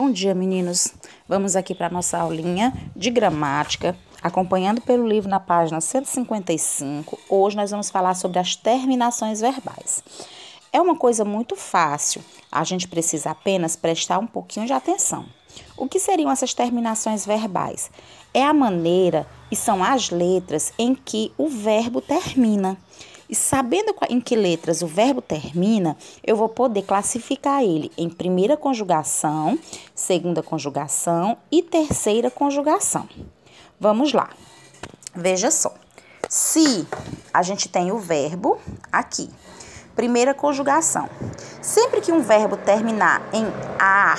Bom dia, meninos! Vamos aqui para a nossa aulinha de gramática, acompanhando pelo livro na página 155. Hoje nós vamos falar sobre as terminações verbais. É uma coisa muito fácil, a gente precisa apenas prestar um pouquinho de atenção. O que seriam essas terminações verbais? É a maneira e são as letras em que o verbo termina. E sabendo em que letras o verbo termina, eu vou poder classificar ele em primeira conjugação, segunda conjugação e terceira conjugação. Vamos lá. Veja só. Se a gente tem o verbo aqui, primeira conjugação. Sempre que um verbo terminar em ar,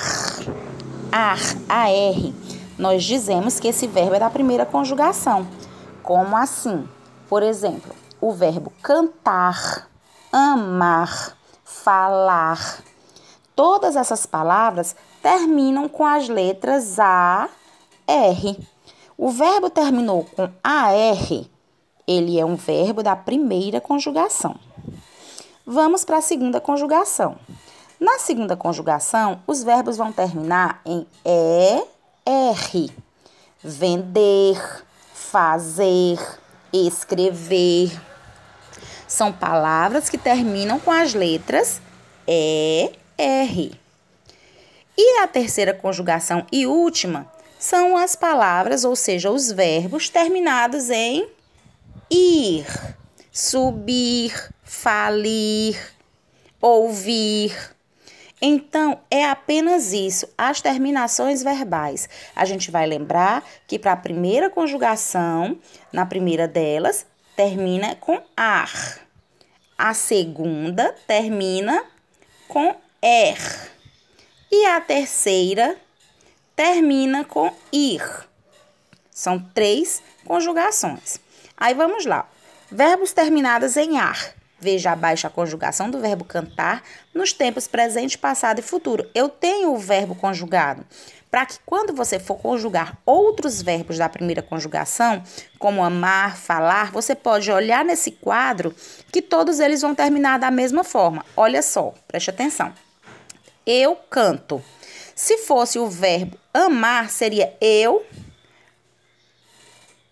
nós dizemos que esse verbo é da primeira conjugação. Como assim? Por exemplo, o verbo cantar, amar, falar. Todas essas palavras terminam com as letras A, R. O verbo terminou com AR, ele é um verbo da primeira conjugação. Vamos para a segunda conjugação. Na segunda conjugação, os verbos vão terminar em ER. Vender, fazer, escrever. São palavras que terminam com as letras ER. E a terceira conjugação e última são as palavras, ou seja, os verbos terminados em ir, subir, falir, ouvir. Então, é apenas isso, as terminações verbais. A gente vai lembrar que para a primeira conjugação, na primeira delas, termina com ar. A segunda termina com er. E a terceira termina com ir. São 3 conjugações. Aí vamos lá. Verbos terminados em ar. Veja abaixo a conjugação do verbo cantar nos tempos presente, passado e futuro. Eu tenho o verbo conjugado para que quando você for conjugar outros verbos da primeira conjugação, como amar, falar, você pode olhar nesse quadro que todos eles vão terminar da mesma forma. Olha só, preste atenção. Eu canto. Se fosse o verbo amar, seria eu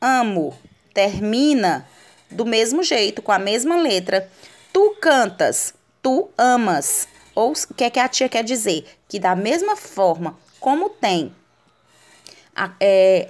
amo. Termina do mesmo jeito, com a mesma letra. Tu cantas, tu amas. Ou o que é que a tia quer dizer? Que da mesma forma como tem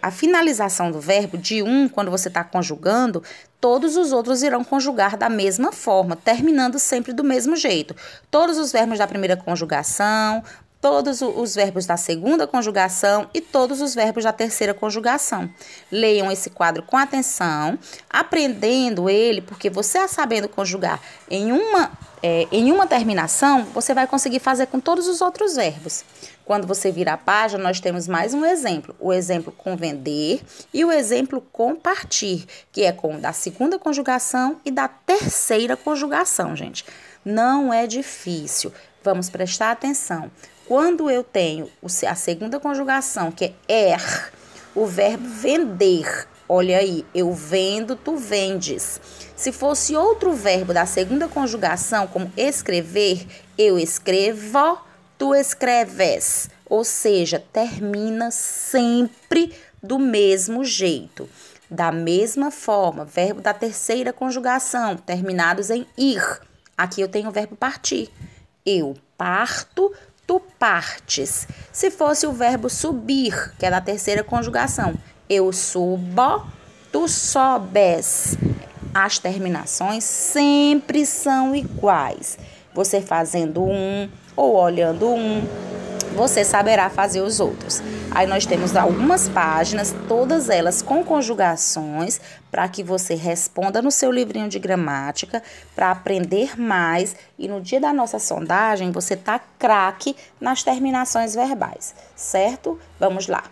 a finalização do verbo de quando você está conjugando, todos os outros irão conjugar da mesma forma, terminando sempre do mesmo jeito. Todos os verbos da primeira conjugação, todos os verbos da segunda conjugação e todos os verbos da terceira conjugação. Leiam esse quadro com atenção, aprendendo ele, porque você sabendo conjugar em uma terminação, você vai conseguir fazer com todos os outros verbos. Quando você virar a página, nós temos mais um exemplo. O exemplo com vender e o exemplo com partir, que é com da segunda conjugação e da terceira conjugação, gente. Não é difícil. Vamos prestar atenção. Quando eu tenho a segunda conjugação, que é er, o verbo vender. Olha aí, eu vendo, tu vendes. Se fosse outro verbo da segunda conjugação, como escrever, eu escrevo, tu escreves. Ou seja, termina sempre do mesmo jeito. Da mesma forma, verbo da terceira conjugação, terminados em ir. Aqui eu tenho o verbo partir. Eu parto, tu partes. Se fosse o verbo subir, que é da terceira conjugação, eu subo, tu sobes. As terminações sempre são iguais. Você fazendo ou olhando você saberá fazer os outros. Aí nós temos algumas páginas, todas elas com conjugações, para que você responda no seu livrinho de gramática, para aprender mais. E no dia da nossa sondagem, você tá craque nas terminações verbais, certo? Vamos lá.